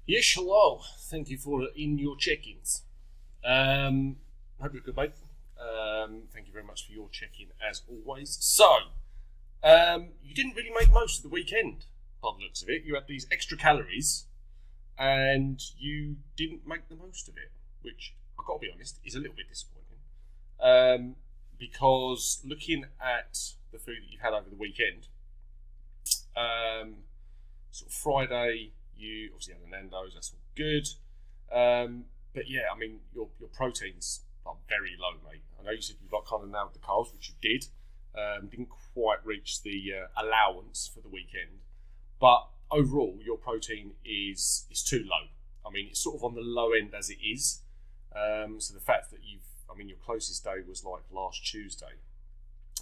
Yes, hello. Thank you for in your check-ins. Hope you're good, mate. Thank you very much for your check-in as always. So, you didn't really make most of the weekend, by the looks of it. You had these extra calories, and you didn't make the most of it, which I've got to be honest is a little bit disappointing. Because looking at the food that you've had over the weekend, sort of Friday. You obviously had a Nando's, that's all good. But yeah, I mean, your proteins are very low, mate. I know you said you kind of nailed the carbs, which you did. Didn't quite reach the allowance for the weekend. But overall, your protein is too low. I mean, it's sort of on the low end as it is. So the fact that your closest day was like last Tuesday.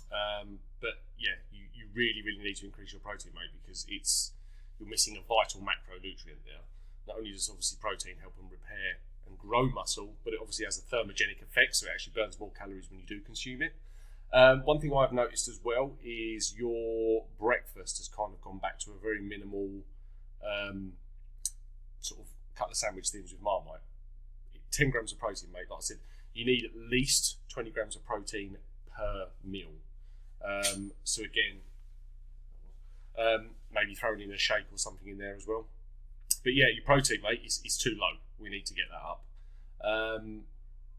But yeah, you really, really need to increase your protein, mate, because you're missing a vital macronutrient there. Not only does obviously protein help and repair and grow muscle, but it obviously has a thermogenic effect, so it actually burns more calories when you do consume it. One thing I've noticed as well is your breakfast has kind of gone back to a very minimal sort of couple of sandwich things with Marmite. 10 grams of protein, mate. Like I said, you need at least 20 grams of protein per meal. So again, maybe throwing in a shake or something in there as well. But yeah, your protein, mate, is too low. We need to get that up.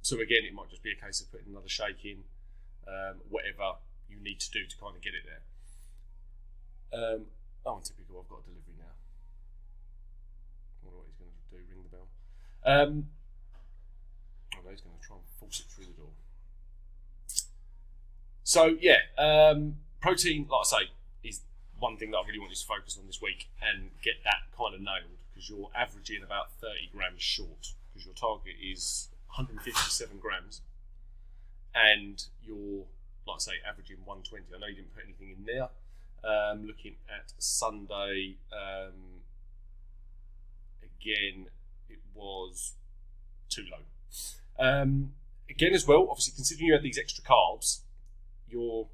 So again, it might just be a case of putting another shake in, whatever you need to do to kind of get it there. Typical, I've got a delivery now. I wonder what he's going to do, ring the bell. He's going to try and force it through the door. So yeah, protein, like I say, is one thing that I really want you to focus on this week and get that kind of nailed, because you're averaging about 30 grams short, because your target is 157 grams and you're, like I say, averaging 120. I know you didn't put anything in there. Looking at Sunday, again, it was too low. Again as well, obviously considering you had these extra carbs, you're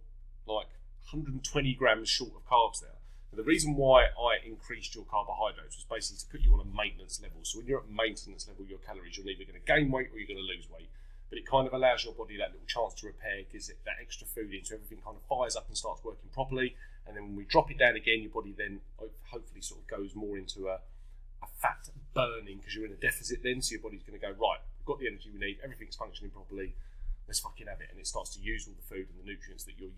like 120 grams short of carbs there. And the reason why I increased your carbohydrates was basically to put you on a maintenance level. So when you're at maintenance level, your calories, you're either going to gain weight or you're going to lose weight. But it kind of allows your body that little chance to repair, gives it that extra food in, so everything kind of fires up and starts working properly. And then when we drop it down again, your body then hopefully sort of goes more into a fat burning, because you're in a deficit then. So your body's going to go, right, we've got the energy we need, everything's functioning properly, let's fucking have it. And it starts to use all the food and the nutrients that you're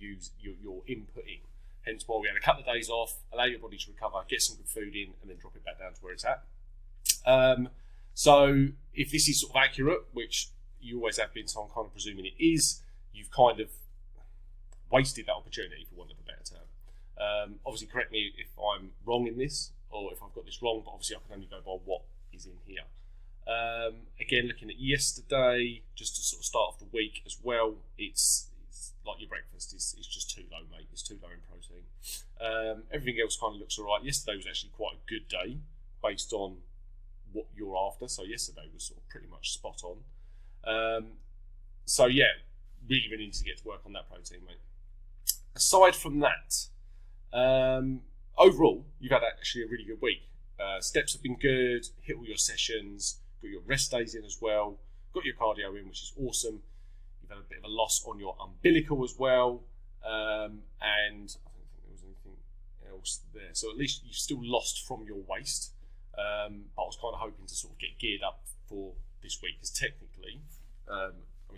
inputting. Hence why we had a couple of days off, allow your body to recover, get some good food in, and then drop it back down to where it's at. So if this is sort of accurate, which you always have been, so I'm kind of presuming it is, you've kind of wasted that opportunity, for want of a better term. Obviously, correct me if I'm wrong in this, or if I've got this wrong, but obviously I can only go by what is in here. Again, looking at yesterday, just to sort of start off the week as well, it's like your breakfast is just too low, mate. It's too low in protein. Everything else kind of looks all right. Yesterday was actually quite a good day based on what you're after. So yesterday was sort of pretty much spot on. So yeah, really, really need to get to work on that protein, mate. Aside from that, overall, you've had actually a really good week. Steps have been good, hit all your sessions, got your rest days in as well, got your cardio in, which is awesome. You've had a bit of a loss on your umbilical as well, and I don't think there was anything else there. So at least you've still lost from your waist. But I was kind of hoping to sort of get geared up for this week, because technically,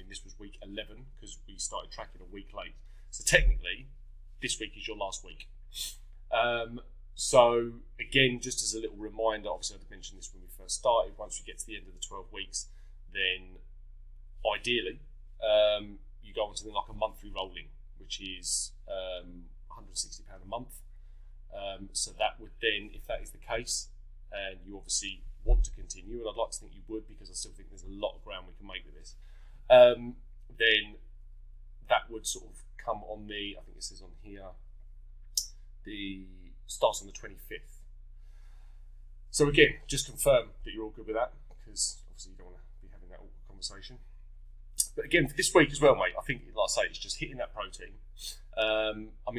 this was week 11, because we started tracking a week late. So technically, this week is your last week. So again, just as a little reminder, obviously I mentioned this when we first started, once we get to the end of the 12 weeks, then ideally, you go on something like a monthly rolling, which is £160 a month. So that would then, if that is the case, and you obviously want to continue, and I'd like to think you would, because I still think there's a lot of ground we can make with this, then that would sort of come on the, I think it says on here, the starts on the 25th. So again, just confirm that you're all good with that, because obviously you don't want to be having that awkward conversation. But again, for this week as well, mate, I think, like I say, it's just hitting that protein.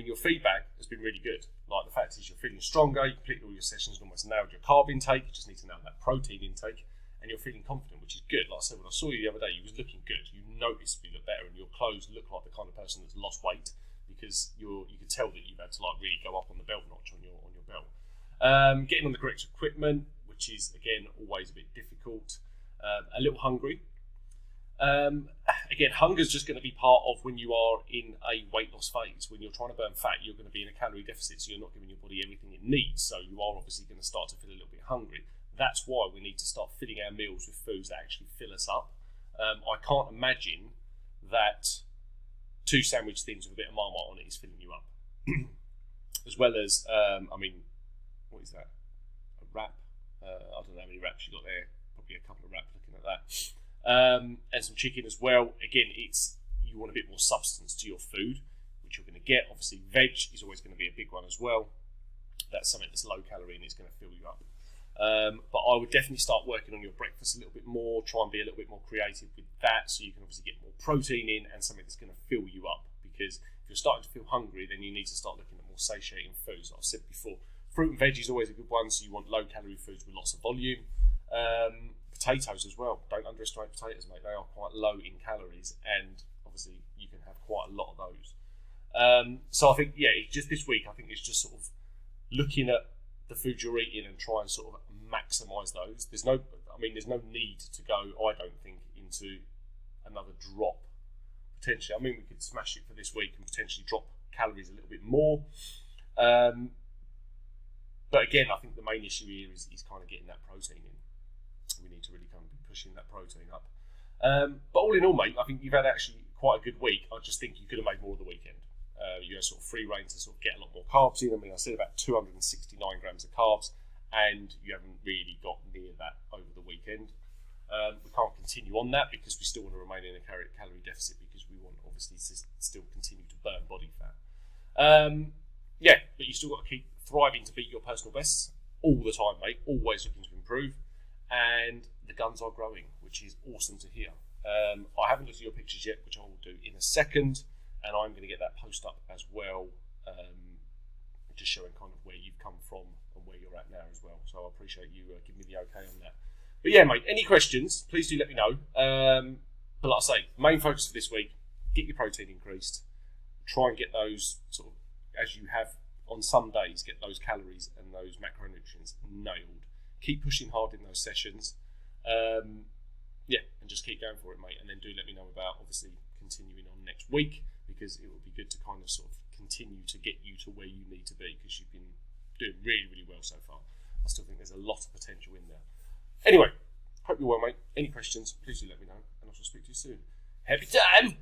Your feedback has been really good. Like, the fact is you're feeling stronger, you completed all your sessions and almost nailed your carb intake, you just need to nail that protein intake, and you're feeling confident, which is good. Like I said, when I saw you the other day, you was looking good. You noticeably look better, and your clothes look like the kind of person that's lost weight, because you can tell that you've had to like really go up on the belt notch on your belt. Getting on the correct equipment, which is again always a bit difficult. A little hungry. Again, hunger is just going to be part of when you are in a weight loss phase. When you're trying to burn fat, you're going to be in a calorie deficit, so you're not giving your body everything it needs. So you are obviously going to start to feel a little bit hungry. That's why we need to start filling our meals with foods that actually fill us up. I can't imagine that 2 sandwich thins with a bit of Marmite on it is filling you up. As well as, what is that? A wrap? I don't know how many wraps you got there. Probably a couple of wraps looking at that. And some chicken as well. Again, you want a bit more substance to your food, which you're going to get. Obviously, veg is always going to be a big one as well. That's something that's low calorie and it's going to fill you up. But I would definitely start working on your breakfast a little bit more, try and be a little bit more creative with that, so you can obviously get more protein in and something that's going to fill you up. Because if you're starting to feel hungry, then you need to start looking at more satiating foods. Like I've said before, fruit and veg is always a good one, so you want low calorie foods with lots of volume. Potatoes as well. Don't underestimate potatoes, mate. They are quite low in calories, and obviously you can have quite a lot of those. So I think, it's just this week, I think it's just sort of looking at the food you're eating and try and sort of maximise those. There's no need to go, I don't think, into another drop potentially. I mean, we could smash it for this week and potentially drop calories a little bit more. But again, I think the main issue here is kind of getting that protein in. We need to really kind of be pushing that protein up. But all in all, mate, I think you've had actually quite a good week. I just think you could have made more of the weekend. You had sort of free reign to sort of get a lot more carbs in. I mean, I said about 269 grams of carbs, and you haven't really got near that over the weekend. We can't continue on that because we still want to remain in a calorie deficit, because we want obviously to still continue to burn body fat. But you still got to keep thriving to beat your personal bests all the time, mate. Always looking to improve, and the guns are growing, which is awesome to hear. I haven't looked at your pictures yet, which I will do in a second, and I'm going to get that post up as well, just showing kind of where you've come from and where you're at now as well. So I appreciate you giving me the okay on that. But yeah, mate, any questions, please do let me know. But like I say, main focus for this week, get your protein increased. Try and get those sort of, as you have on some days, get those calories and those macronutrients nailed. Keep pushing hard in those sessions. And just keep going for it, mate. And then do let me know about, obviously, continuing on next week, because it will be good to kind of sort of continue to get you to where you need to be, because you've been doing really, really well so far. I still think there's a lot of potential in there. Anyway, hope you're well, mate. Any questions, please do let me know, and I shall speak to you soon. Happy time!